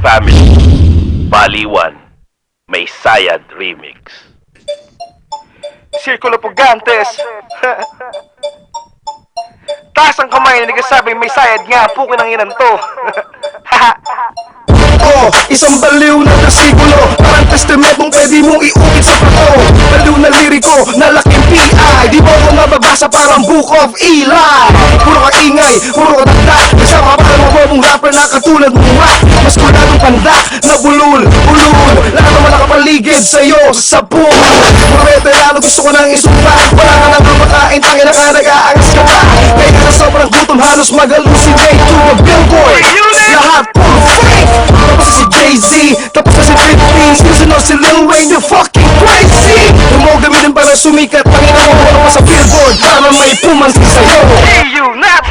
Family, Baliwan, May Sayad Remix. Sirkulo Pugantes. Taas ang kamay na nagsasabi may sayad nga, pukin ang inan to. Isang baliw na kasigulo, parang testamentong pwede mong iukit sa pato. Baliw na liriko, na laking PI, di ba ako mababasa parang Book of Eli. Puro ka ingay, puro ka dagda, nagsama pa ng mababong rapper na katulad mong rap. Mas kuladong panda, na bulul, ulul, lahat naman nakapaligid sa'yo sa sapul. Puro veterano gusto ko nang isumpa, wala ka nang kumakain, tangin na ka nag-aangas ka pa. Kaya ka na sobrang gutom, halos mag-hallucinate to a billboard. Lahat puro fake. Tapos si Jay-Z, tapos na si 15, susunod si Lil Wayne, you're fucking crazy. Huwag mo gamitin para sumikat, tangina mo wala pa sa billboard, para may pumansin sa'yo. Hey you not.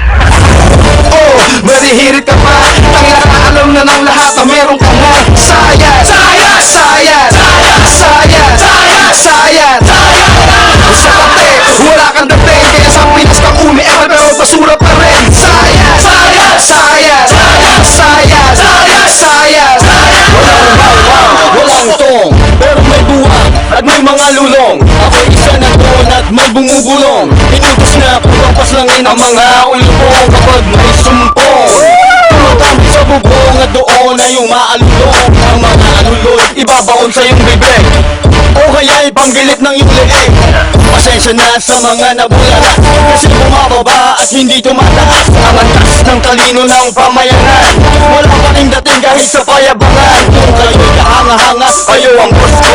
Marihirit ka pa, tangina ka alam na ng lahat na meron ka nga sayad, sayad, sayad, sayad, sayad, sayad. Sa kate, wala kang dating, kaya sa Pinas ka umi-eral pero basura pa rin. Sayad, sayad, sayad, sayad, sayad, sayad. Walang tong, pero may buwang at may mga lulong. Ako isa na doon at may bumubulong. Inutos na pagpampas langin ang mga ulubong kapag may sumpong. Tumatambik sa bubong at doon ay yung maalulong. Ang mga alulod, ibabaon sa iyong bibig o kaya ipanggilit ng iyong leeg. Pasensya na sa mga nabulala, kasi bumababa at hindi tumataas ang antas ng talino ng pamayanan. Wala pa ring dating kahit sa payabangan. Kung kayo'y kahanga-hanga, kayo ang boss ko.